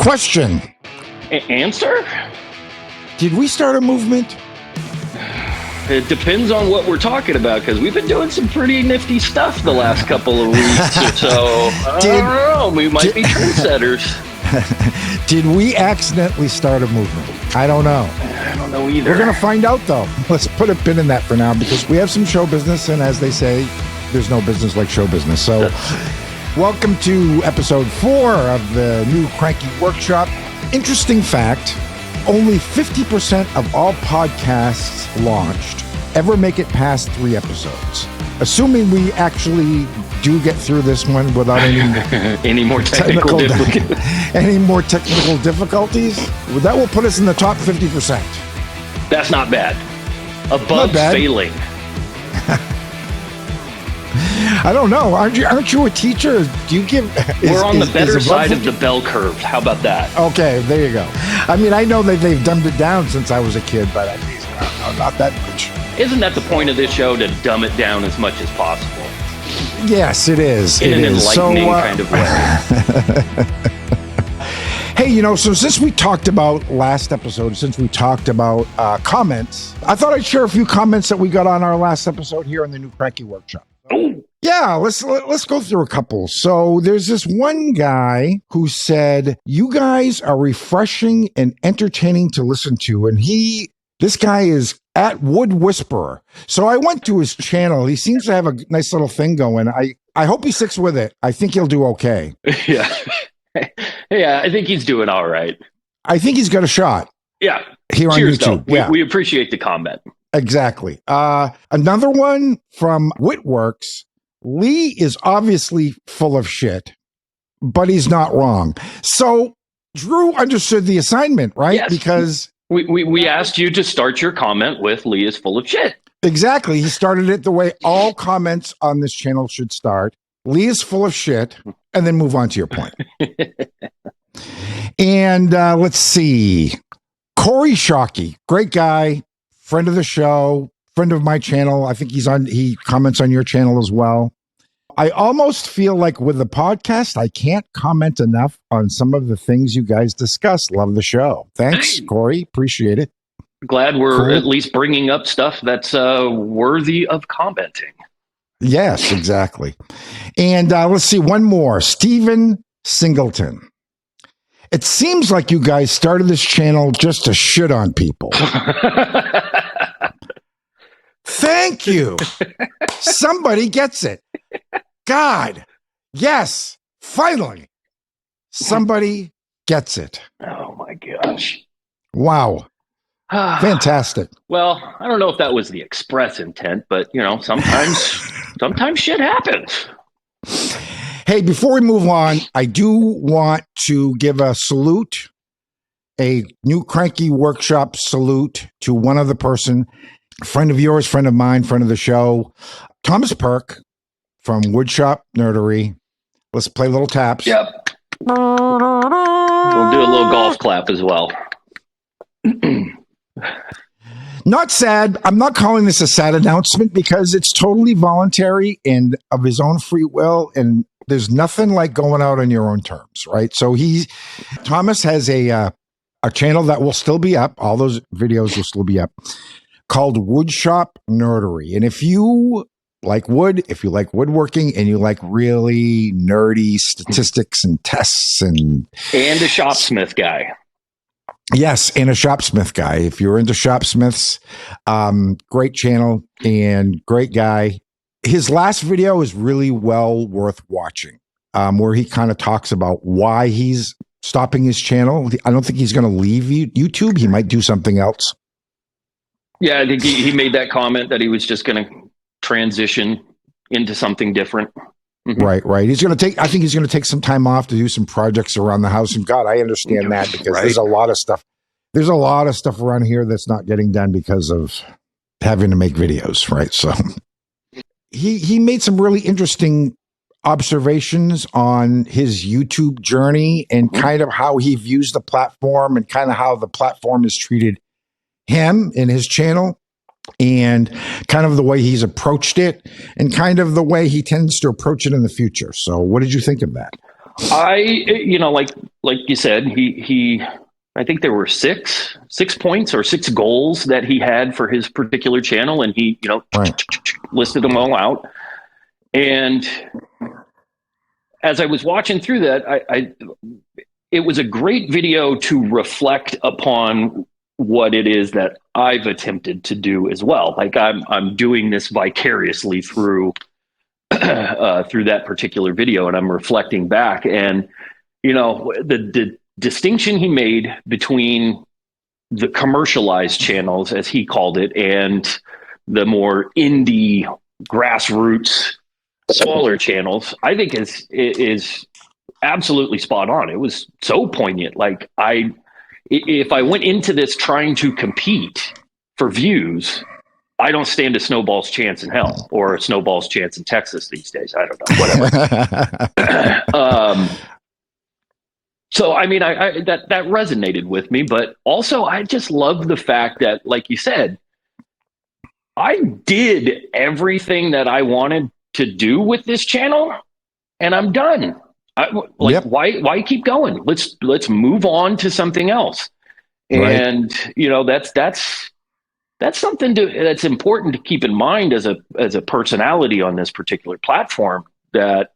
Question. Answer? Did we start a movement? It depends on what we're talking about, because we've been doing some pretty nifty stuff the last couple of weeks. So, I don't know. We might be trendsetters. Did we accidentally start a movement? I don't know. I don't know either. We're going to find out, though. Let's put a pin in that for now, because we have some show business, and as they say, there's no business like show business. So, welcome to episode 4 of the new Cranky Workshop. Interesting fact, only 50% of all podcasts launched ever make it past 3 episodes. Assuming we actually do get through this one without any more technical difficulties. Any more technical difficulties, that will put us in the top 50%. That's not bad. Above failing. I don't know. Aren't you a teacher? Do you give? We're on the better side of the bell curve. How about that? Okay, there you go. I mean, I know that they've dumbed it down since I was a kid, but at least not that much. Isn't that the point of this show, to dumb it down as much as possible? Yes, it is. In an enlightening kind of way. Hey, so since we talked about last episode, since we talked about comments, I thought I'd share a few comments that we got on our last episode here in the new Cranky Workshop. Oh. Yeah, let's go through a couple. So there's this one guy who said, "You guys are refreshing and entertaining to listen to," and this guy is at Wood Whisperer. So I went to his channel. He seems to have a nice little thing going. I hope he sticks with it. I think he'll do okay. Yeah. Yeah, I think he's doing all right. I think he's got a shot. Yeah. Here on YouTube. Yeah. We appreciate the comment. Exactly. Another one from Wittworks. Lee is obviously full of shit, but he's not wrong. So Drew understood the assignment, right? Yes. Because we asked you to start your comment with "Lee is full of shit." Exactly. He started it the way all comments on this channel should start. Lee is full of shit, and then move on to your point. And let's see. Corey Shockey, great guy, friend of the show, friend of my channel. I think he comments on your channel as well. I almost feel like with the podcast, I can't comment enough on some of the things you guys discuss. Love the show. Thanks, Corey. Appreciate it. Glad we're at least bringing up stuff that's worthy of commenting. Yes, exactly. And let's see, one more. Stephen Singleton. It seems like you guys started this channel just to shit on people. Thank you. Somebody gets it. God. Yes. Finally. Somebody gets it. Oh my gosh. Wow. Fantastic. Well, I don't know if that was the express intent, but sometimes shit happens. Hey, before we move on, I do want to give a salute, a new Cranky Workshop salute to one other person, friend of yours, friend of mine, friend of the show, Thomas Perk from Woodshop Nerdery. Let's play little taps. Yep. We'll do a little golf clap as well. Not sad. I'm not calling this a sad announcement because it's totally voluntary and of his own free will, and there's nothing like going out on your own terms, right? So Thomas has a channel that will still be up. All those videos will still be up, called Woodshop Nerdery. And if you like wood, if you like woodworking, and you like really nerdy statistics and tests and a shopsmith guy. Yes, and a shopsmith guy. If you're into shopsmiths, great channel and great guy. His last video is really well worth watching, where he kind of talks about why he's stopping his channel. I don't think he's going to leave YouTube. He might do something else. Yeah, I think he made that comment that he was just going to transition into something different. Mm-hmm. Right. I think he's going to take some time off to do some projects around the house. And God, I understand that because there's a lot of stuff. There's a lot of stuff around here that's not getting done because of having to make videos. Right. So he made some really interesting observations on his YouTube journey and kind of how he views the platform and kind of how the platform has treated him and his channel, and kind of the way he's approached it and kind of the way he tends to approach it in the future. So what did you think of that? Like you said, he I think there were six points or six goals that he had for his particular channel, and he, Right. listed them all out. And as I was watching through that, it was a great video to reflect upon what it is that I've attempted to do as well. Like I'm doing this vicariously through that particular video, and I'm reflecting back, and the distinction he made between the commercialized channels, as he called it, and the more indie grassroots smaller channels, I think is absolutely spot on. It was so poignant. Like if I went into this trying to compete for views, I don't stand a snowball's chance in hell, or a snowball's chance in Texas these days. I don't know, whatever. So, I mean, that resonated with me, but also I just love the fact that, like you said, I did everything that I wanted to do with this channel, and I'm done. Why keep going? Let's move on to something else. Right. And that's something that's important to keep in mind as a personality on this particular platform, that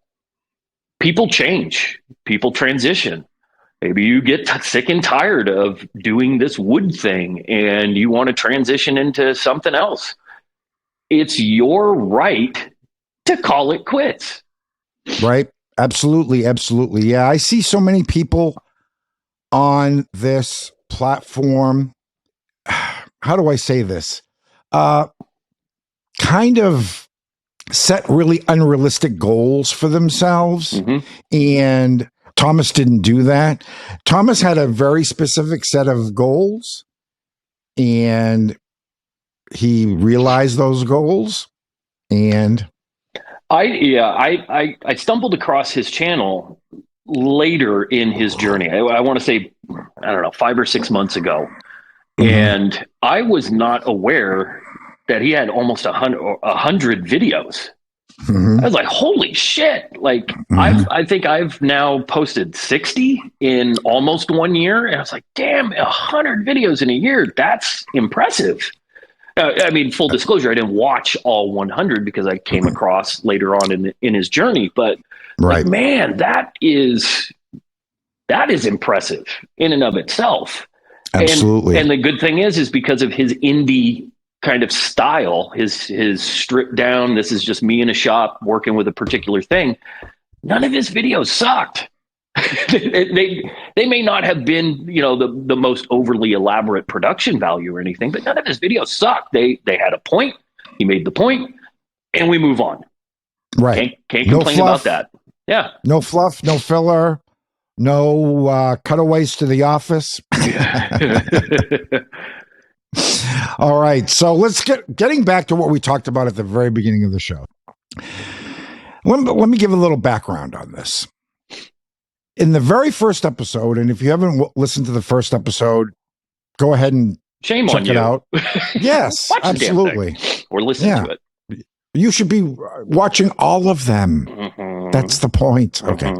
people change, people transition. Maybe you get sick and tired of doing this wood thing and you want to transition into something else. It's your right to call it quits. Right. Absolutely. Absolutely. Yeah. I see so many people on this platform. How do I say this? Kind of set really unrealistic goals for themselves. Mm-hmm. And Thomas didn't do that. Thomas had a very specific set of goals, and he realized those goals. And I stumbled across his channel later in his journey. I want to say, I don't know, 5 or 6 months ago. Mm-hmm. And I was not aware that he had almost 100 videos. Mm-hmm. I was like, holy shit. Like, mm-hmm. I think I've now posted 60 in almost 1 year. And I was like, damn, 100 videos in a year. That's impressive. I mean, full disclosure, I didn't watch all 100 because I came across later on in his journey. But right. Like, man, that is impressive in and of itself. Absolutely. And the good thing is because of his indie kind of style, his stripped down, this is just me in a shop working with a particular thing. None of his videos sucked. they may not have been, the most overly elaborate production value or anything, but none of his videos sucked. They had a point. He made the point, and we move on. Right. Can't complain about that. Yeah. No fluff, no filler, no cutaways to the office. All right. So let's getting back to what we talked about at the very beginning of the show. Let me give a little background on this. In the very first episode, and if you haven't listened to the first episode, go ahead and check it out. Yes, absolutely. Or listen to it. You should be watching all of them. Mm-hmm. That's the point. Okay.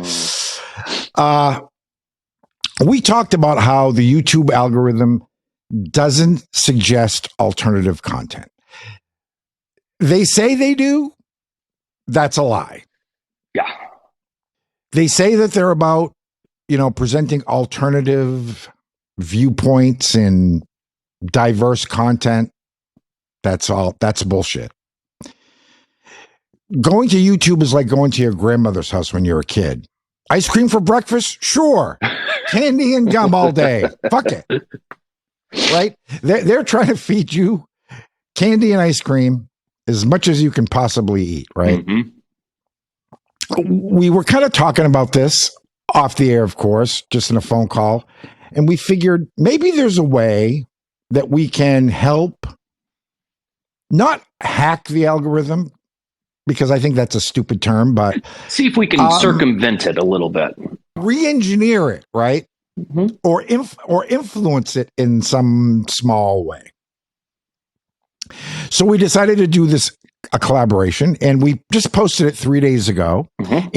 We talked about how the YouTube algorithm doesn't suggest alternative content. They say they do. That's a lie. Yeah. They say that they're about, presenting alternative viewpoints and diverse content. That's all. That's bullshit. Going to YouTube is like going to your grandmother's house when you're a kid. Ice cream for breakfast? Sure. Candy and gum all day. Fuck it. Right? They're trying to feed you candy and ice cream as much as you can possibly eat, right? Mm-hmm. We were kind of talking about this off the air, of course, just in a phone call. And we figured maybe there's a way that we can help not hack the algorithm, because I think that's a stupid term, but see if we can circumvent it a little bit. Re-engineer it, right? Mm-hmm. Or influence it in some small way. So we decided to do a collaboration, and we just posted it 3 days ago. Mm-hmm.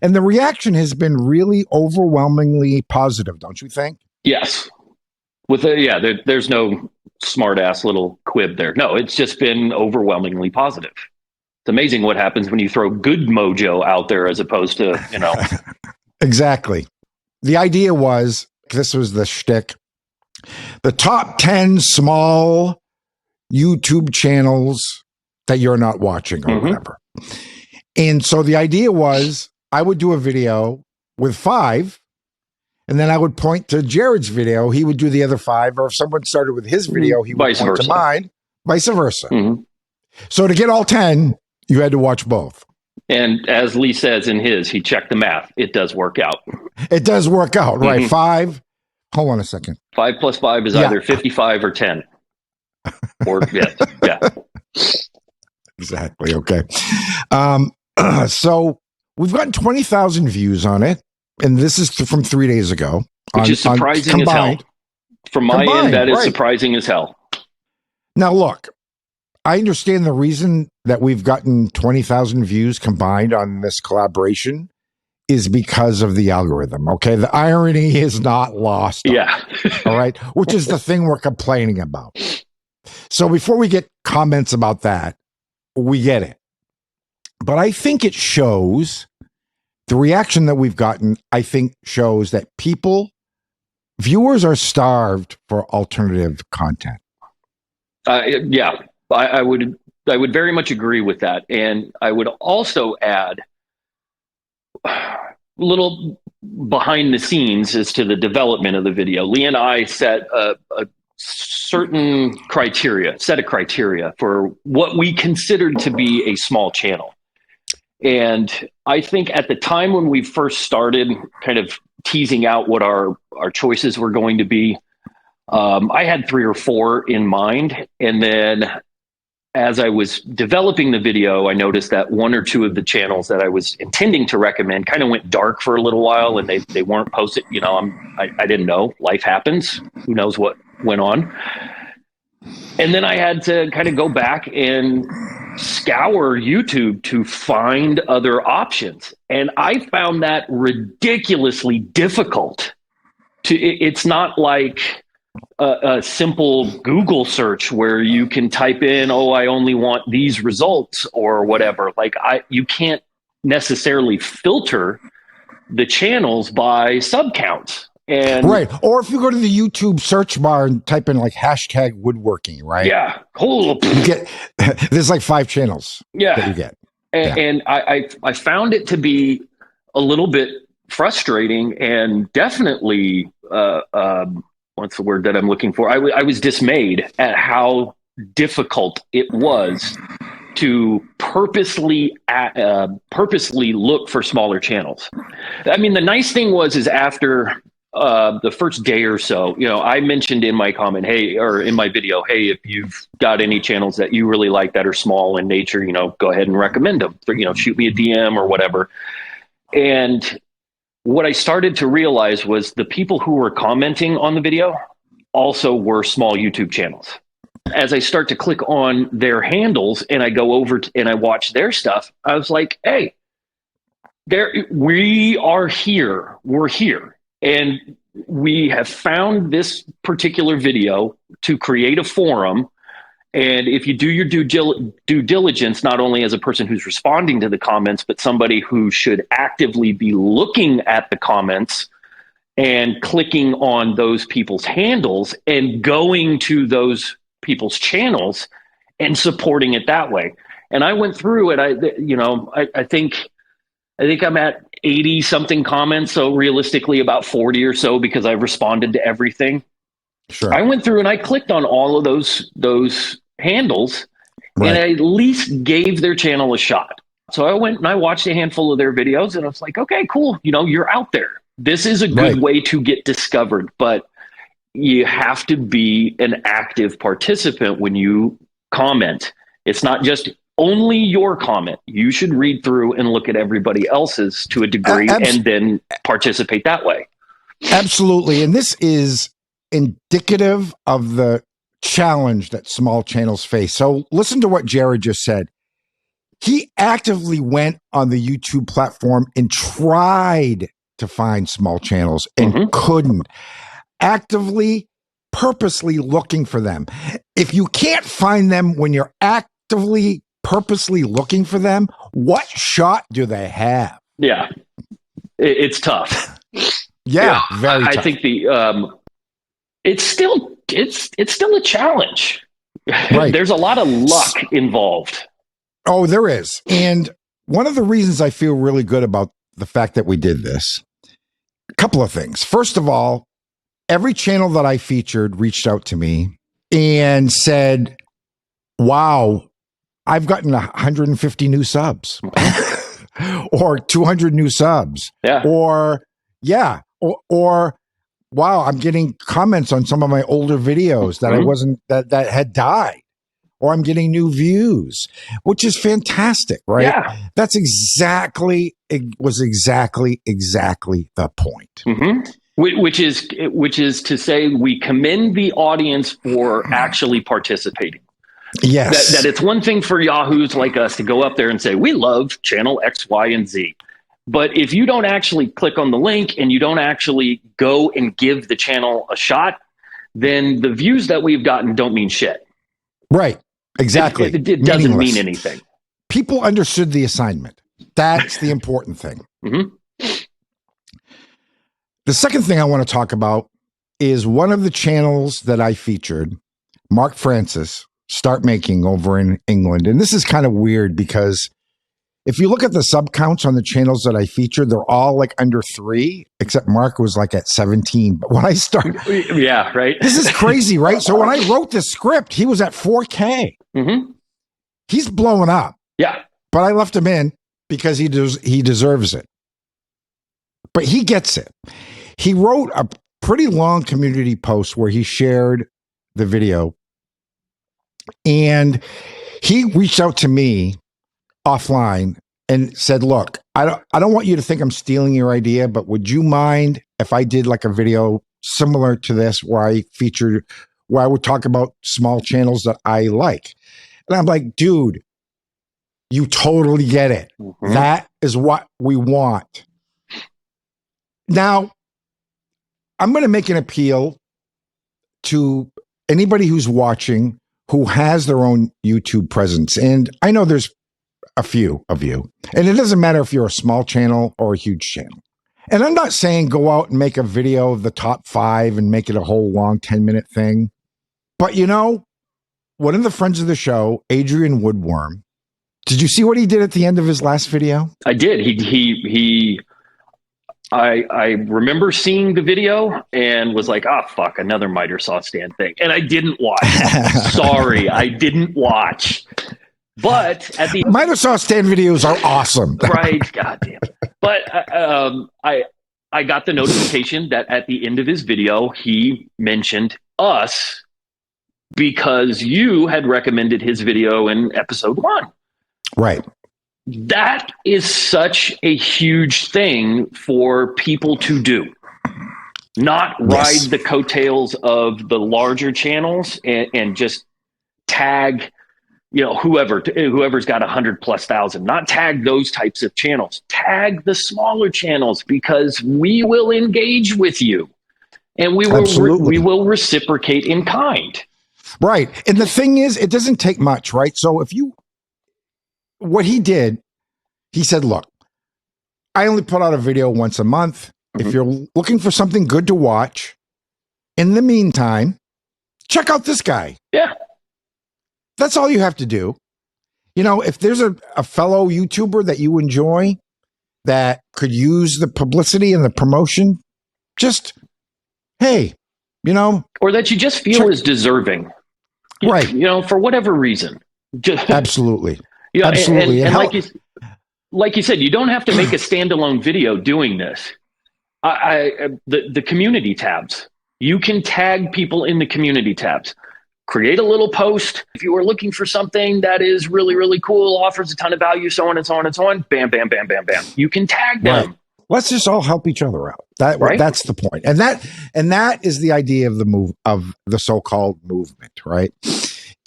And the reaction has been really overwhelmingly positive, don't you think? Yes. There's no smart ass little quib there. No, it's just been overwhelmingly positive. It's amazing what happens when you throw good mojo out there as opposed to, Exactly. The idea was, this was the shtick, the top 10 small YouTube channels that you're not watching or whatever. And so the idea was I would do a video with 5, and then I would point to Jered's video. He would do the other 5, or if someone started with his video, he would point to mine, vice versa. Mm-hmm. So to get all 10, you had to watch both. And as Lee says in his, he checked the math. It does work out. It does work out, right? 5. Hold on a second. 5 plus 5 is either 55 or 10. Or yeah. Exactly. Okay. So we've gotten 20,000 views on it, and this is from 3 days ago. Which is surprising as hell. From my end, that is surprising as hell. Now, look, I understand the reason that we've gotten 20,000 views combined on this collaboration is because of the algorithm. Okay. The irony is not lost. Yeah. All right. Which is the thing we're complaining about. So before we get comments about that, we get it. But I think it shows, the reaction that we've gotten, I think shows that viewers are starved for alternative content. Yeah, I would very much agree with that. And I would also add a little behind the scenes as to the development of the video. Lee and I set a certain set of criteria for what we considered to be a small channel. And I think at the time when we first started kind of teasing out what our choices were going to be, I had 3 or 4 in mind. And then as I was developing the video, I noticed that 1 or 2 of the channels that I was intending to recommend kind of went dark for a little while, and they weren't posted. I didn't know. Life happens. Who knows what went on? And then I had to kind of go back and scour YouTube to find other options. And I found that ridiculously difficult. It's not like a simple Google search where you can type in, I only want these results or whatever. You can't necessarily filter the channels by sub counts. And right. Or if you go to the YouTube search bar and type in hashtag woodworking, right? Yeah. There's 5 channels that you get. And I found it to be a little bit frustrating and definitely, what's the word that I'm looking for? I was dismayed at how difficult it was to purposely look for smaller channels. I mean, the nice thing is after the first day or so, I mentioned in my comment, or in my video, if you've got any channels that you really like that are small in nature, go ahead and recommend them. Shoot me a DM or whatever. And what I started to realize was the people who were commenting on the video also were small YouTube channels. As I start to click on their handles and I go over and I watch their stuff, I was like, hey, we are here. We're here. And we have found this particular video to create a forum. And if you do your due diligence, not only as a person who's responding to the comments, but somebody who should actively be looking at the comments and clicking on those people's handles and going to those people's channels and supporting it that way. And I went through it. I think I'm at 80 something comments. So realistically about 40 or so, because I've responded to everything. Sure. I went through and I clicked on all of those handles, right, and I at least gave their channel a shot. So I went and I watched a handful of their videos and I was like, okay, cool. You're out there. This is a good way to get discovered, but you have to be an active participant when you comment. It's not just only your comment. You should read through and look at everybody else's to a degree and then participate that way. Absolutely. And this is indicative of the challenge that small channels face. So listen to what Jered just said. He actively went on the YouTube platform and tried to find small channels and couldn't. Actively, purposely looking for them. If you can't find them when you're actively, purposely looking for them, what shot do they have? Yeah, it's tough. Yeah, very tough. I think it's still a challenge. Right. There's a lot of luck involved. Oh, there is. And one of the reasons I feel really good about the fact that we did this, a couple of things. First of all, every channel that I featured reached out to me and said, wow, I've gotten 150 new subs or 200 new subs. Yeah. Or wow, I'm getting comments on some of my older videos that I wasn't, that had died. Or I'm getting new views, which is fantastic, right? Yeah. That's exactly the point. Which is to say, we commend the audience for actually participating. Yes. That it's one thing for yahoos like us to go up there and say, we love channel X, Y, and Z. But if you don't actually click on the link and you don't actually go and give the channel a shot, then the views that we've gotten don't mean shit. Right. Exactly. It doesn't mean anything. People understood the assignment. That's the important thing. The second thing I want to talk about is one of the channels that I featured, Mark Francis, Start Making over in England. And this is kind of weird because if you look at the sub counts on the channels that I featured, they're all like under 3, except Mark was like at 17. But when I started, yeah, right. This is crazy, right? So when I wrote the script, he was at 4K. He's blowing up. Yeah. But I left him in because he deserves it. But he gets it. He wrote a pretty long community post where he shared the video. And he reached out to me offline and said, look, I don't want you to think I'm stealing your idea, but would you mind if I did like a video similar to this where I would talk about small channels that I like? And I'm like, dude, you totally get it. That is what we want. Now, I'm going to make an appeal to anybody who's watching who has their own YouTube presence. And I know there's a few of you. And it doesn't matter if you're a small channel or a huge channel. And I'm not saying go out and make a video of the top 5 and make it a whole long 10-minute thing. But you know, one of the friends of the show, Adrian Woodworm, did you see what he did at the end of his last video? I did. I remember seeing the video and was like, oh, fuck, another miter saw stand thing. And I didn't watch. Sorry, I didn't watch. But at the miter saw stand videos are awesome. Right. Goddamn. But I got the notification that at the end of his video, he mentioned us because you had recommended his video in episode 1. Right. That is such a huge thing for people to do. Not ride the coattails of the larger channels and just tag, whoever's got 100,000+, not tag those types of channels. Tag the smaller channels because we will engage with you and we will reciprocate in kind. Right. And the thing is, it doesn't take much, right? So what he did, he said, look, I only put out a video once a month. If you're looking for something good to watch, in the meantime, check out this guy. Yeah. That's all you have to do. If there's a fellow YouTuber that you enjoy that could use the publicity and the promotion, just, hey, or that you just feel is deserving. Right. For whatever reason. Absolutely. Absolutely. And like you said, you don't have to make a standalone video doing this. The community tabs, you can tag people in the community tabs. Create a little post. If you are looking for something that is really, really cool, offers a ton of value, so on and so on and so on, bam, bam, bam, bam, bam. You can tag them. let's just all help each other out. Right. That's the point. And that is the idea of the so-called movement, right?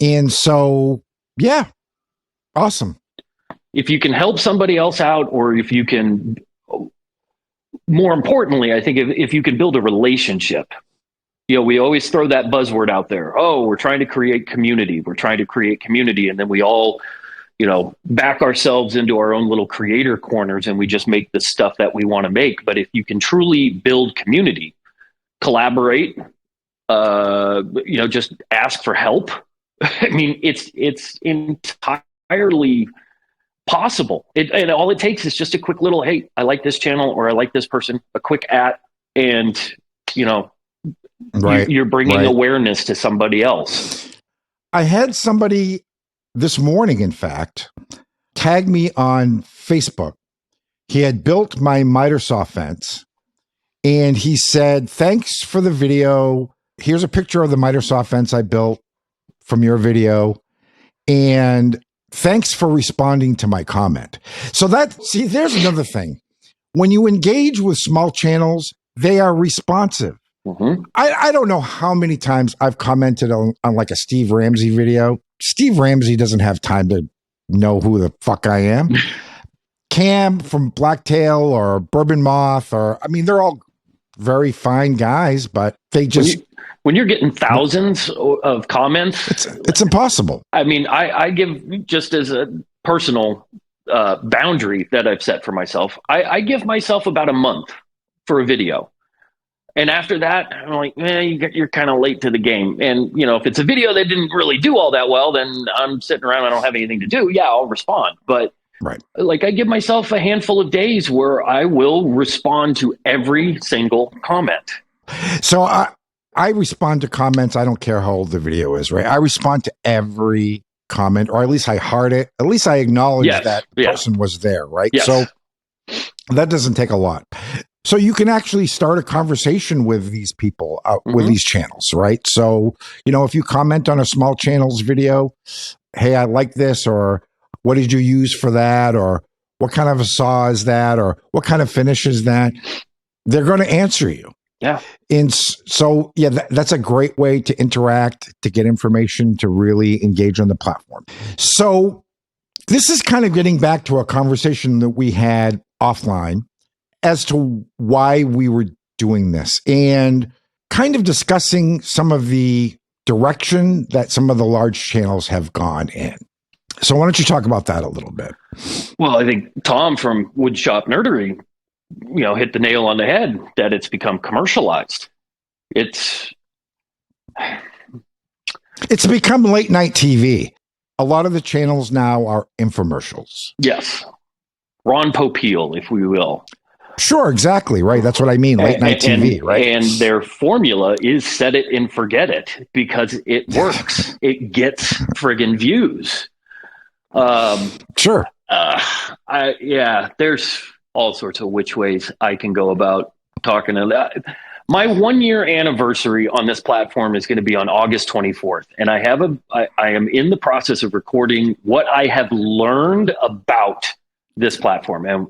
And so, yeah, awesome. If you can help somebody else out, or if you can, more importantly, I think if you can build a relationship. We always throw that buzzword out there. Oh, we're trying to create community. We're trying to create community. And then we all, back ourselves into our own little creator corners, and we just make the stuff that we want to make. But if you can truly build community, collaborate, just ask for help. I mean, it's entirely possible. And all it takes is just a quick little, hey, I like this channel, or I like this person, a quick and right, you're bringing awareness to somebody else. I had somebody this morning, in fact, tag me on Facebook. He had built my miter saw fence, and he said, thanks for the video. Here's a picture of the miter saw fence I built from your video, and thanks for responding to my comment. So there's another thing. When you engage with small channels, they are responsive. Mm-hmm. I don't know how many times I've commented on like a Steve Ramsey video. Steve Ramsey doesn't have time to know who the fuck I am. Cam from Blacktail or Bourbon Moth, they're all very fine guys, but they just... When you're getting thousands of comments, it's impossible. I mean, I give, just as a personal boundary that I've set for myself, I give myself about a month for a video. And after that, I'm like, you're kind of late to the game. And, if it's a video that didn't really do all that well, then I'm sitting around, I don't have anything to do. Yeah, I'll respond. But right, I give myself a handful of days where I will respond to every single comment. So I respond to comments. I don't care how old the video is, right? I respond to every comment, or at least I heart it. At least I acknowledge that the person was there, right? Yes. So that doesn't take a lot. So you can actually start a conversation with these people, with these channels, right? So, if you comment on a small channel's video, hey, I like this, or what did you use for that? Or what kind of a saw is that? Or what kind of finish is that? They're going to answer you. Yeah. And so, that's a great way to interact, to get information, to really engage on the platform. So this is kind of getting back to a conversation that we had offline as to why we were doing this, and kind of discussing some of the direction that some of the large channels have gone in. So why don't you talk about that a little bit? Well, I think Tom from Woodshop Nerdery, hit the nail on the head, that it's become commercialized. It's become late night TV. A lot of the channels now are infomercials. Yes. Ron Popeil, if we will. Sure, exactly. Right. That's what I mean. Late night TV, right? And their formula is set it and forget it, because it works. It gets friggin' views. Sure. There's all sorts of which ways I can go about talking to that. My 1 year anniversary on this platform is going to be on August 24th. And I am in the process of recording what I have learned about this platform. And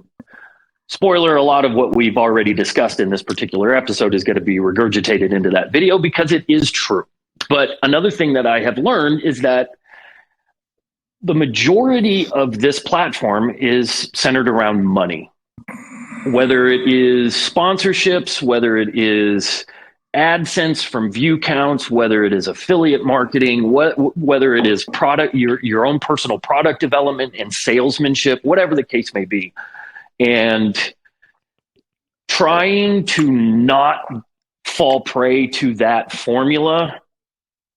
spoiler, a lot of what we've already discussed in this particular episode is going to be regurgitated into that video, because it is true. But another thing that I have learned is that the majority of this platform is centered around money. Whether it is sponsorships, whether it is AdSense from view counts, whether it is affiliate marketing, whether it is product, your own personal product development and salesmanship, whatever the case may be. And trying to not fall prey to that formula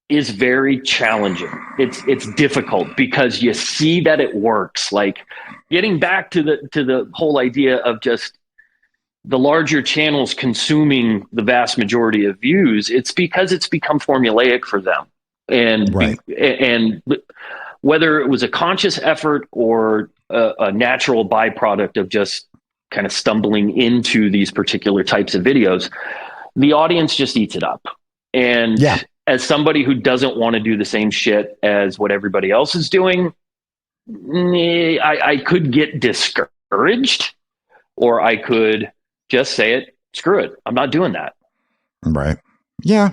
is very challenging. It's difficult, because you see that it works. Like, getting back to the whole idea of just the larger channels consuming the vast majority of views, it's because it's become formulaic for them. And and whether it was a conscious effort or a natural byproduct of just kind of stumbling into these particular types of videos, the audience just eats it up. And as somebody who doesn't want to do the same shit as what everybody else is doing, I could get discouraged, or I could Just say it. Screw it. I'm not doing that. Right. Yeah.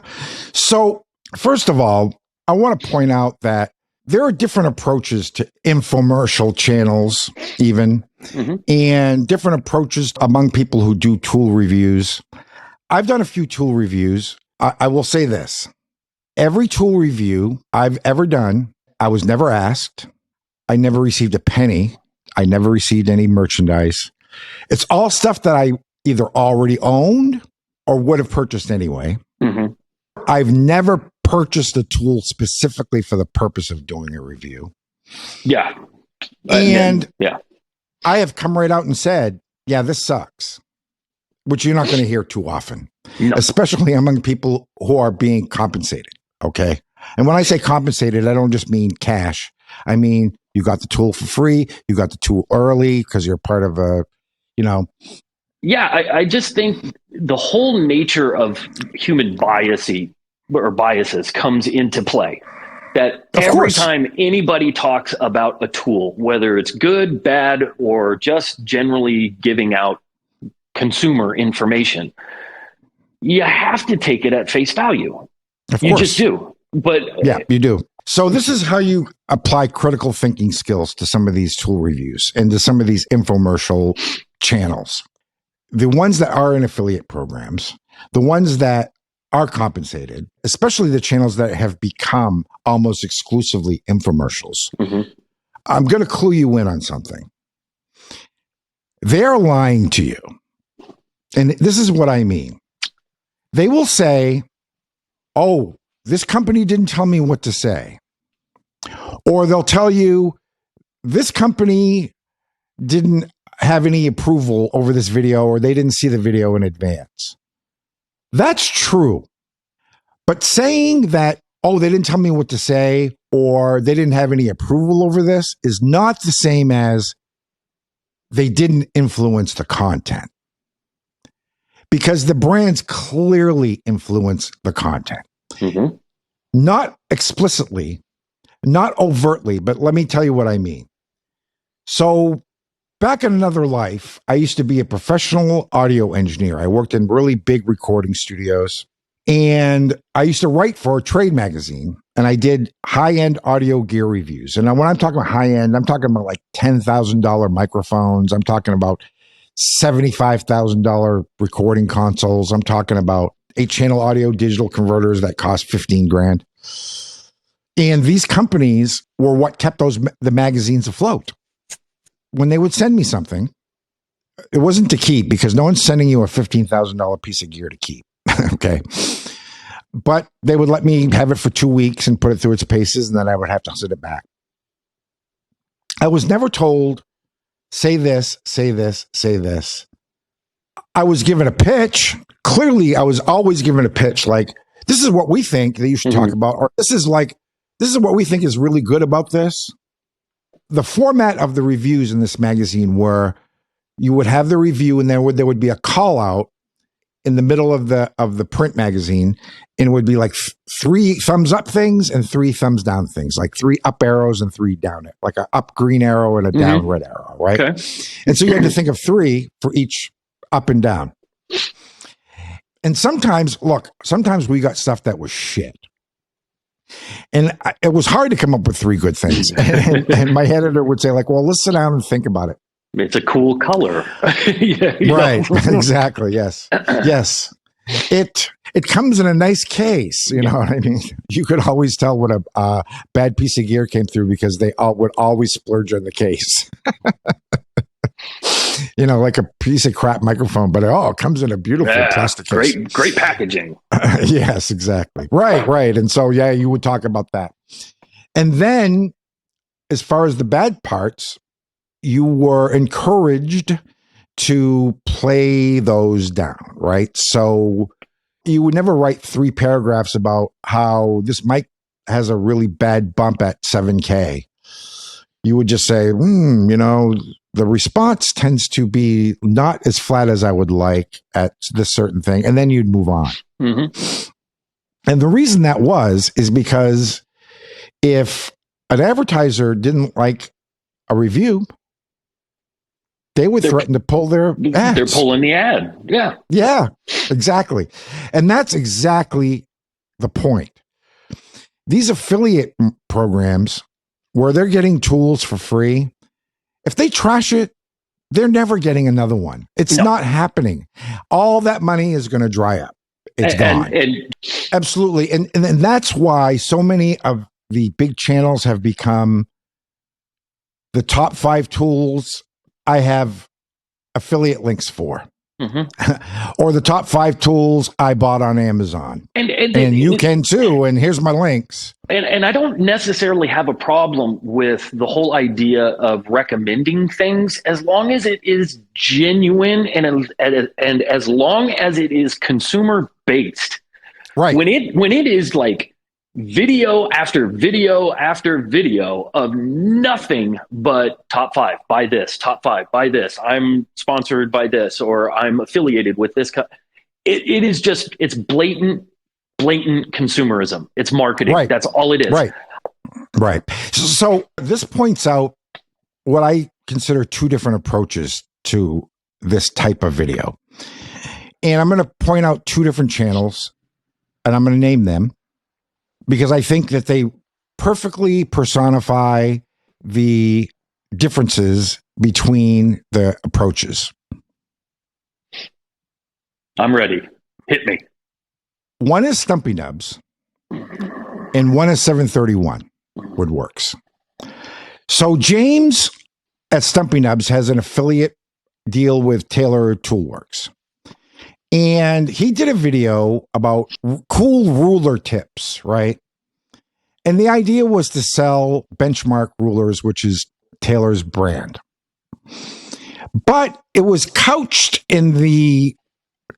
So, first of all, I want to point out that there are different approaches to infomercial channels, even, and different approaches among people who do tool reviews. I've done a few tool reviews. I will say this. Every tool review I've ever done, I was never asked. I never received a penny. I never received any merchandise. It's all stuff that I either already owned or would have purchased anyway. I've never purchased a tool specifically for the purpose of doing a review. Yeah. And yeah, I have come right out and said, yeah, this sucks, which you're not going to hear too often, especially among people who are being compensated. Okay. And when I say compensated, I don't just mean cash. I mean, you got the tool for free. You got the tool early because you're part of a, Yeah, I just think the whole nature of human biases comes into play. That every time anybody talks about a tool, whether it's good, bad, or just generally giving out consumer information, you have to take it at face value. You just do. But yeah, you do. So this is how you apply critical thinking skills to some of these tool reviews and to some of these infomercial channels. The ones that are in affiliate programs, the ones that are compensated, especially the channels that have become almost exclusively infomercials. I'm going to clue you in on something. They're lying to you. And this is what I mean. They will say, oh, this company didn't tell me what to say. Or they'll tell you, this company didn't have any approval over this video, or they didn't see the video in advance. That's true. But saying that, oh, they didn't tell me what to say, or they didn't have any approval over this is not the same as they didn't influence the content. Because the brands clearly influence the content. Not explicitly, not overtly, but let me tell you what I mean. So back in another life, I used to be a professional audio engineer. I worked in really big recording studios, and I used to write for a trade magazine, and I did high-end audio gear reviews. And when I'm talking about high-end, I'm talking about like $10,000 microphones. I'm talking about $75,000 recording consoles. I'm talking about 8-channel audio digital converters that cost $15,000. And these companies were what kept the magazines afloat. When they would send me something, it wasn't to keep, because no one's sending you a $15,000 piece of gear to keep. Okay. But they would let me have it for 2 weeks and put it through its paces, and then I would have to send it back. I was never told, say this, say this, say this. I was given a pitch. Clearly, I was always given a pitch like, this is what we think that you should talk about, or this is what we think is really good about this. The format of the reviews in this magazine were, you would have the review, and there would be a call out in the middle of the print magazine, and it would be like 3 thumbs up things and 3 thumbs down things, like 3 up arrows and 3 down, like a up green arrow and a down red arrow, right? Okay. And so you had to think of 3 for each up and down. And sometimes we got stuff that was shit. And it was hard to come up with 3 good things. And my editor would say, like, well, let's sit down and think about it. It's a cool color. Right. Exactly. Yes. Yes. It comes in a nice case. You know what I mean? You could always tell when a bad piece of gear came through, because they would always splurge on the case. Like a piece of crap microphone, but it comes in a beautiful plastic case. Great packaging. Yes, exactly. Right. And so, you would talk about that. And then, as far as the bad parts, you were encouraged to play those down, right? So you would never write 3 paragraphs about how this mic has a really bad bump at 7K. You would just say, the response tends to be not as flat as I would like at this certain thing. And then you'd move on. And the reason that is because if an advertiser didn't like a review, they would threaten to pull their ads. They're pulling the ad. Yeah. Yeah, exactly. And that's exactly the point. These affiliate programs where they're getting tools for free, if they trash it, they're never getting another one. It's not happening. All that money is going to dry up. It's gone. Absolutely. And that's why so many of the big channels have become the top 5 tools I have affiliate links for. Or the top 5 tools I bought on Amazon. And you can too. And here's my links. And I don't necessarily have a problem with the whole idea of recommending things as long as it is genuine and as long as it is consumer based. Right. When it is like video after video after video of nothing but top 5, buy this, top 5, buy this, I'm sponsored by this, or I'm affiliated with this. It is just, it's blatant consumerism. It's marketing. Right. That's all it is. Right. So this points out what I consider 2 different approaches to this type of video. And I'm going to point out 2 different channels, and I'm going to name them, because I think that they perfectly personify the differences between the approaches. I'm ready. Hit me. One is Stumpy Nubs, and one is 731 Woodworks. So James at Stumpy Nubs has an affiliate deal with Taylor Toolworks. And he did a video about cool ruler tips, right? And the idea was to sell Benchmark rulers, which is Taylor's brand. But it was couched in the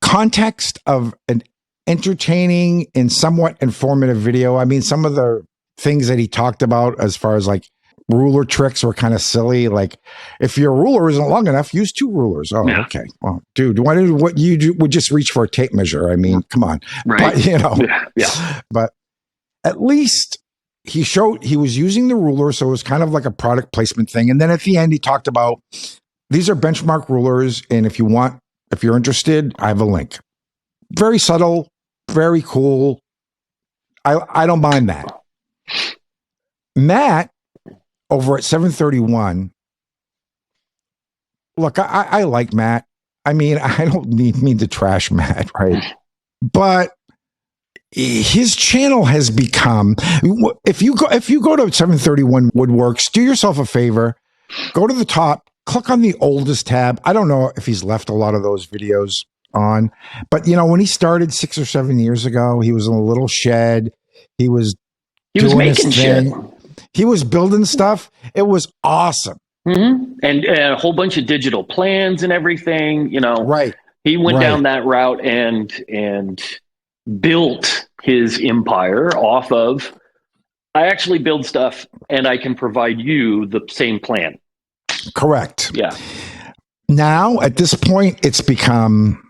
context of an entertaining and somewhat informative video. I mean, some of the things that he talked about as far as like ruler tricks were kind of silly. Like, if your ruler isn't long enough, use 2 rulers. Oh, yeah. Okay. Well, dude, what you do would just reach for a tape measure. I mean, come on. Right. But, Yeah. But at least he showed he was using the ruler, so it was kind of like a product placement thing. And then at the end, he talked about these are Benchmark rulers, and if you're interested, I have a link. Very subtle, very cool. I don't mind that. Matt over at 731. Look, I like Matt. I mean, I don't mean to trash Matt, right? But his channel has become, if you go to 731 Woodworks, do yourself a favor, go to the top, click on the oldest tab. I don't know if he's left a lot of those videos on, but when he started 6 or 7 years ago, he was in a little shed. He was making shit. He was building stuff. It was awesome. And a whole bunch of digital plans and everything, Right. He went down that route and built his empire off of, I actually build stuff and I can provide you the same plan. Correct. Yeah. Now, at this point, it's become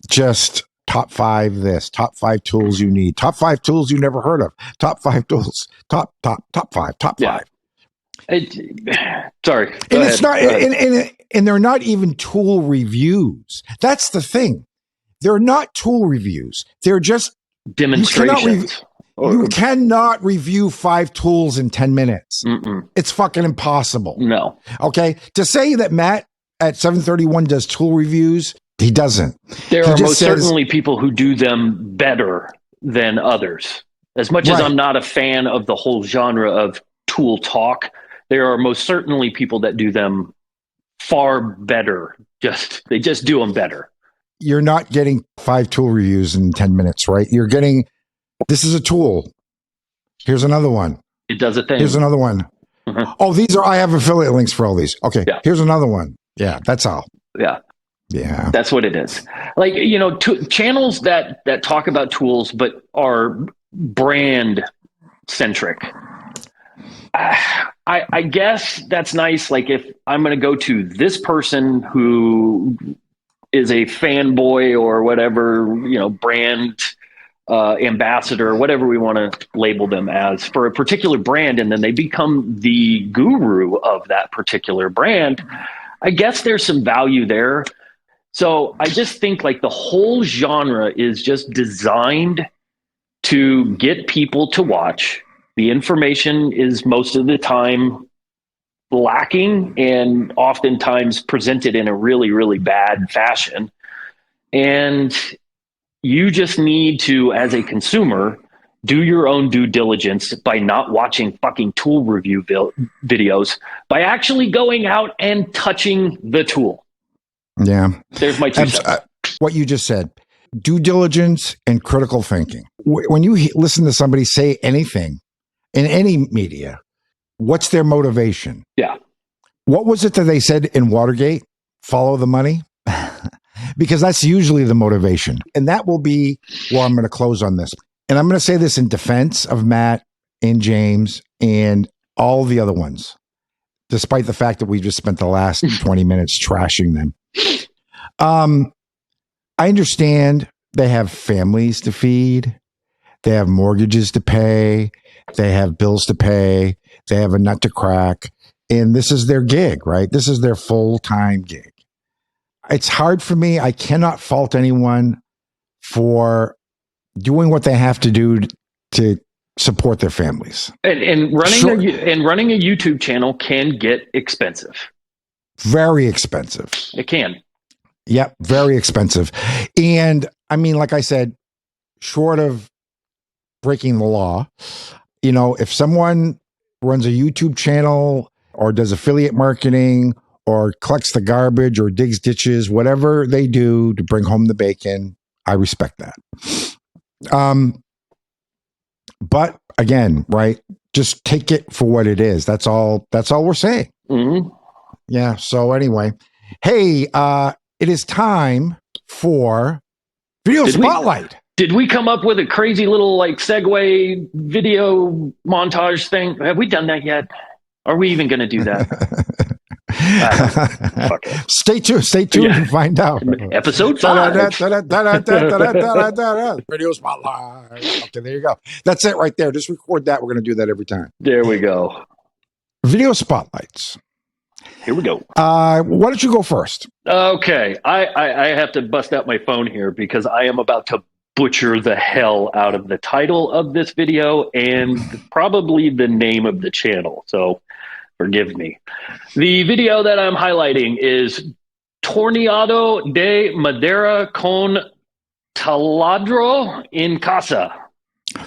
just top 5 this, top 5 tools you need, top 5 tools you never heard of, top 5 tools, top 5. Sorry. And it's not, and they're not even tool reviews. That's the thing. They're not tool reviews. They're just demonstrations. You cannot review 5 tools in 10 minutes. It's fucking impossible. No. Okay. To say that Matt at 731 does tool reviews, he doesn't. There are most certainly people who do them better than others. As much as I'm not a fan of the whole genre of tool talk, there are most certainly people that do them far better. They just do them better. You're not getting 5 tool reviews in 10 minutes, right? You're getting, this is a tool. Here's another one. It does a thing. Here's another one. Oh, I have affiliate links for all these. Okay. Yeah. Here's another one. Yeah. That's all. Yeah. Yeah. That's what it is. Like, channels that talk about tools, but are brand centric. I guess that's nice. Like, if I'm going to go to this person who is a fanboy or whatever, brand ambassador, whatever we want to label them as for a particular brand, and then they become the guru of that particular brand. I guess there's some value there. So I just think like the whole genre is just designed to get people to watch. The information is most of the time lacking and oftentimes presented in a really, really bad fashion. And you just need to, as a consumer, do your own due diligence by not watching fucking tool review videos, by actually going out and touching the tool. Yeah. There's my 2 cents. What you just said, due diligence and critical thinking. When you listen to somebody say anything in any media, what's their motivation? Yeah. What was it that they said in Watergate? Follow the money? Because that's usually the motivation. And that will be where I'm going to close on this. And I'm going to say this in defense of Matt and James and all the other ones, despite the fact that we just spent the last 20 minutes trashing them. I understand they have families to feed. They have mortgages to pay. They have bills to pay. They have a nut to crack. And this is their gig, right? This is their full-time gig. It's hard for me. I cannot fault anyone for doing what they have to do to support their families. And running a YouTube channel can get expensive. Very expensive. It can. Yep, very expensive. And I mean, like I said, short of breaking the law, you know, if someone runs a YouTube channel or does affiliate marketing or collects the garbage or digs ditches, whatever they do to bring home the bacon, I respect that. But again, right, just take it for what it is. That's all we're saying. Mm-hmm. Yeah. So anyway, hey, it is time for Video Spotlight. Did we come up with a crazy little like segue video montage thing? Have we done that yet? Are we even going to do that? Stay tuned and find out. Episode 5. Video Spotlight. Okay, there you go. That's it right there. Just record that. We're going to do that every time. There we go. Video Spotlights. Here we go. Why don't you go first? Okay. I have to bust out my phone here because I am about to butcher the hell out of the title of this video and probably the name of the channel. So forgive me. The video that I'm highlighting is Torneado de Madera con Taladro en Casa.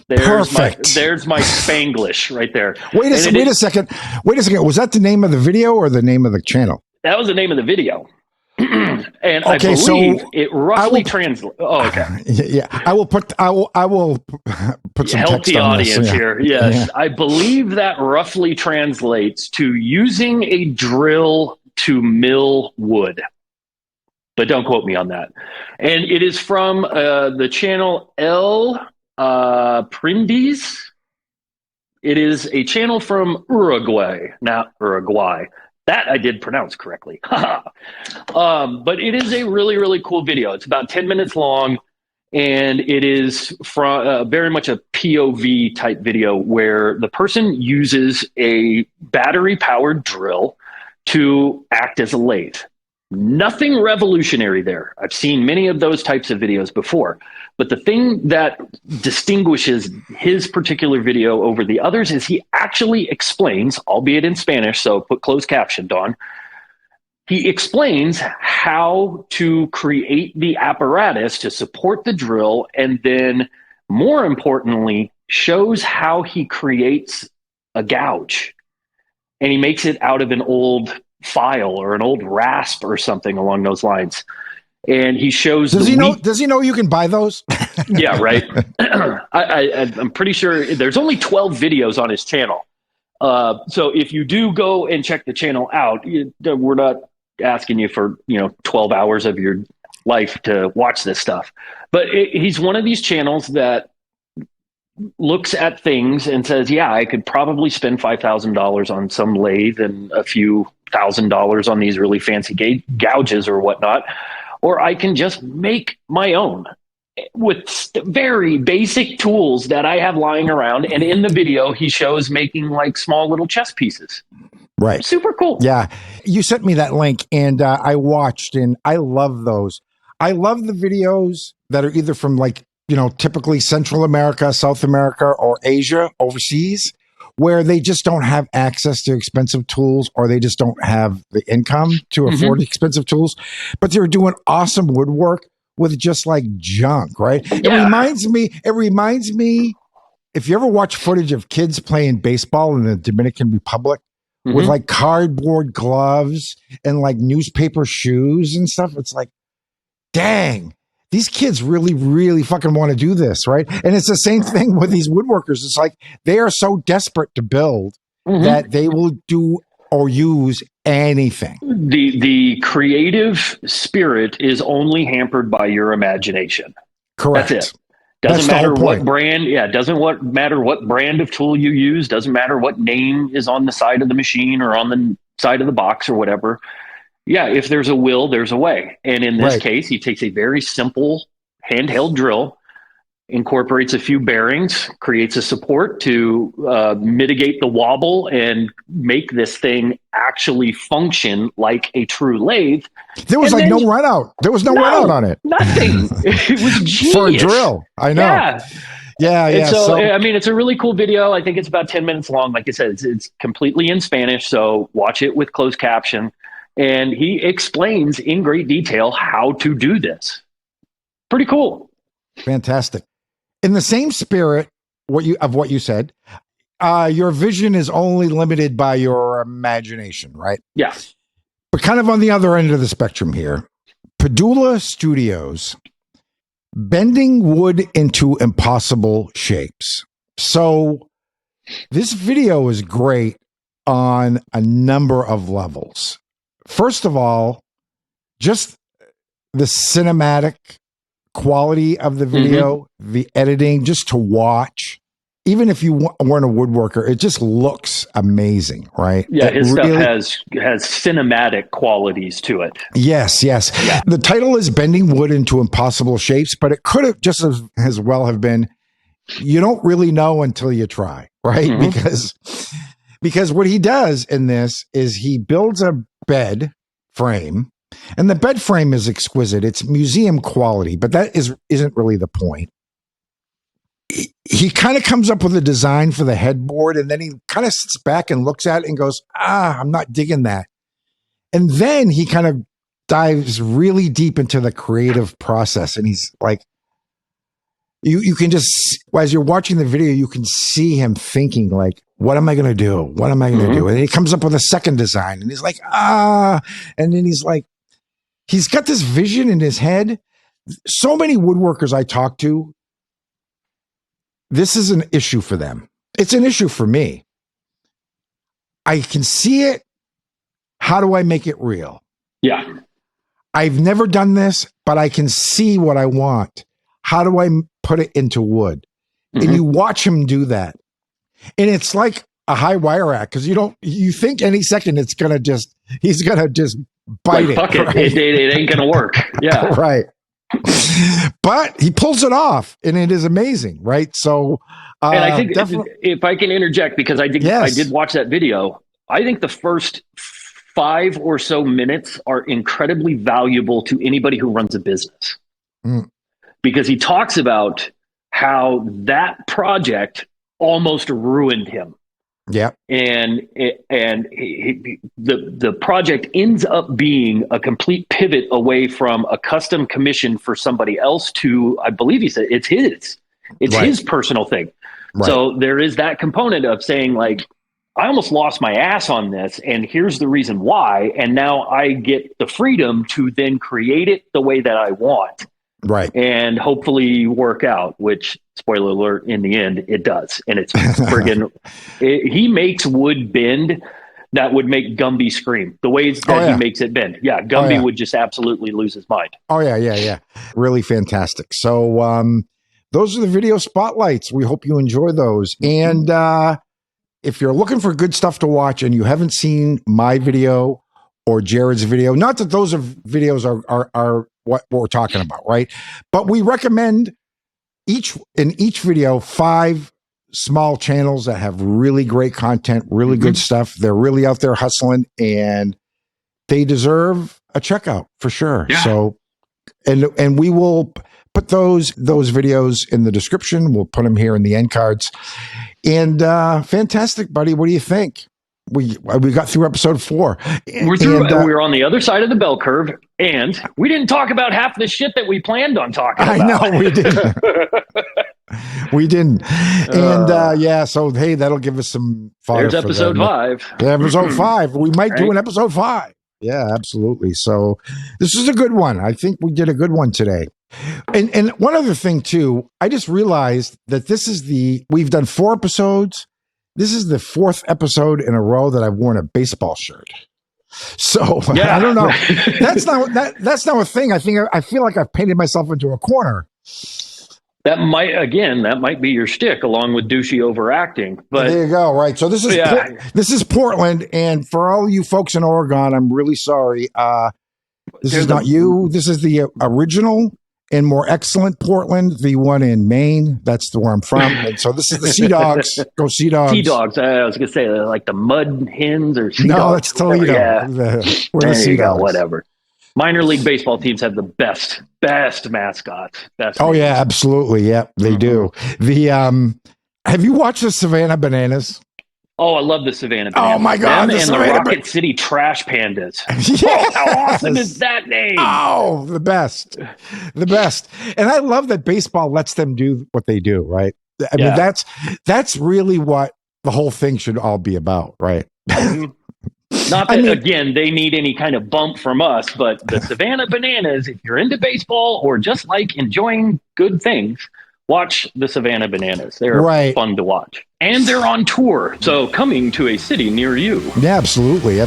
Perfect. There's my Spanglish right there. Wait a second. Was that the name of the video or the name of the channel? That was the name of the video. And okay, I believe so it roughly translates. Oh, okay. Yeah, I will put some help text the on audience this. here. Yes, yeah. I believe that roughly translates to using a drill to mill wood, but don't quote me on that. And it is from the channel Aprendiz. It is a channel from Uruguay, not Uruguay. That I did pronounce correctly. But it is a really, really cool video. It's about 10 minutes long, and it is from very much a POV type video where the person uses a battery-powered drill to act as a lathe. Nothing revolutionary there. I've seen many of those types of videos before. But the thing that distinguishes his particular video over the others is he actually explains, albeit in Spanish, so put closed caption, Don. He explains how to create the apparatus to support the drill, and then, more importantly, shows how he creates a gouge. And he makes it out of an old file or an old rasp or something along those lines. And he shows. Does he know you can buy those? Yeah, right. I'm pretty sure there's only 12 videos on his channel. So if you do go and check the channel out, we're not asking you for 12 hours of your life to watch this stuff. But he's one of these channels that looks at things and says, yeah, I could probably spend $5,000 on some lathe and a few $1,000 on these really fancy gouges or whatnot. Or I can just make my own with very basic tools that I have lying around. And in the video, he shows making like small little chess pieces. Right. Super cool. Yeah. You sent me that link and I watched, and I love those. I love the videos that are either from like, typically Central America, South America, or Asia, overseas, where they just don't have access to expensive tools, or they just don't have the income to afford expensive tools, but they're doing awesome woodwork with just like junk, right? Yeah. It reminds me, if you ever watch footage of kids playing baseball in the Dominican Republic with like cardboard gloves and like newspaper shoes and stuff, it's like, dang, these kids really, really fucking want to do this, right? And it's the same thing with these woodworkers. It's like they are so desperate to build that they will do or use anything. The creative spirit is only hampered by your imagination. Correct. That's it. Doesn't matter what brand. Yeah, matter what brand of tool you use. Doesn't matter what name is on the side of the machine or on the side of the box or whatever. Yeah, if there's a will, there's a way. And in this case, he takes a very simple handheld drill, incorporates a few bearings, creates a support to mitigate the wobble and make this thing actually function like a true lathe. There was no run out. There was no run out on it. Nothing. It was genius. For a drill. I know. Yeah. Yeah. So, I mean, it's a really cool video. I think it's about 10 minutes long. Like I said, it's completely in Spanish. So watch it with closed caption. And he explains in great detail how to do this. Pretty cool. Fantastic. In the same spirit what you said, your vision is only limited by your imagination, right? Yeah. But kind of on the other end of the spectrum here, Pedulla Studios, bending wood into impossible shapes. So this video is great on a number of levels. First of all, just the cinematic quality of the video, the editing, just to watch, even if you weren't a woodworker, it just looks amazing, right? Yeah, his stuff has cinematic qualities to it. Yes. Yeah. The title is Bending Wood into Impossible Shapes, but it could have just as well have been, you don't really know until you try, right? Because what he does in this is he builds a bed frame, and the bed frame is exquisite. It's museum quality, but that isn't really the point. He kind of comes up with a design for the headboard, and then he kind of sits back and looks at it and goes, I'm not digging that. And then he kind of dives really deep into the creative process, and he's like, you can just, as you're watching the video, you can see him thinking like, what am I going to do? What am I going to do? And he comes up with a second design, and he's like, and then he's like, he's got this vision in his head. So many woodworkers I talk to, this is an issue for them. It's an issue for me. I can see it. How do I make it real? Yeah. I've never done this, but I can see what I want. How do I put it into wood? And you watch him do that. And it's like a high wire act, because you think any second he's going to just bite it. Fuck it. Right? It ain't going to work. Yeah. Right. But he pulls it off, and it is amazing. Right. So, and I think if I can interject, because I did watch that video, I think the first 5 or so minutes are incredibly valuable to anybody who runs a business. Because he talks about how that project almost ruined him. Yeah. And the project ends up being a complete pivot away from a custom commission for somebody else to, I believe he said, it's his personal thing. Right. So there is that component of saying like, I almost lost my ass on this, and here's the reason why. And now I get the freedom to then create it the way that I want. Right. And hopefully work out, which, spoiler alert, in the end, it does. And it's friggin' he makes wood bend that would make Gumby scream. The ways that he makes it bend. Yeah, Gumby would just absolutely lose his mind. Oh, yeah. Really fantastic. So those are the video spotlights. We hope you enjoy those. And if you're looking for good stuff to watch and you haven't seen my video or Jered's video, not that those videos are what we're talking about, right? But we recommend in each video 5 small channels that have really great content, really good stuff. They're really out there hustling, and they deserve a checkout for sure. Yeah. So, and we will put those videos in the description. We'll put them here in the end cards. And fantastic, buddy. What do you think? We got through episode 4. We're through. We're on the other side of the bell curve, and we didn't talk about half the shit that we planned on talking about. I know we didn't. We didn't. And yeah, so hey, that'll give us some fodder. There's episode 5. Episode 5. We might do an episode 5. Yeah, absolutely. So this is a good one. I think we did a good one today. And one other thing too, I just realized that we've done 4 episodes. This is the 4th episode in a row that I've worn a baseball shirt. So yeah. I don't know. That's not a thing. I feel like I've painted myself into a corner. That might be your shtick, along with douchey overacting. But there you go. Right. So this is Portland, and for all you folks in Oregon, I'm really sorry. This is not you. This is the original and more excellent Portland, the one in Maine. That's where I'm from. And so this is the Sea Dogs. Go Sea Dogs. Sea Dogs. I was going to say like the Mud Hens or Sea Dogs. No, it's Toledo. Yeah. We're the Sea Dogs. Whatever. Minor league baseball teams have the best mascots. Yeah, absolutely. Yeah, they do. Have you watched the Savannah Bananas? Oh, I love the Savannah Bananas. Oh my God. And the Rocket City Trash Pandas. Yes. Oh, how awesome is that name? Oh, the best. The best. And I love that baseball lets them do what they do, right? I mean, that's really what the whole thing should all be about, right? Not that, again, they need any kind of bump from us, but the Savannah Bananas, if you're into baseball or just like enjoying good things, watch the Savannah Bananas. They're fun to watch. And they're on tour, so coming to a city near you. Yeah, absolutely.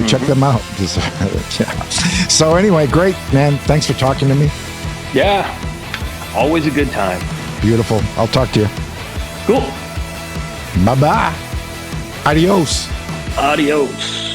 Check them out. So anyway, great, man. Thanks for talking to me. Yeah, always a good time. Beautiful. I'll talk to you. Cool. Bye-bye. Adios. Adios.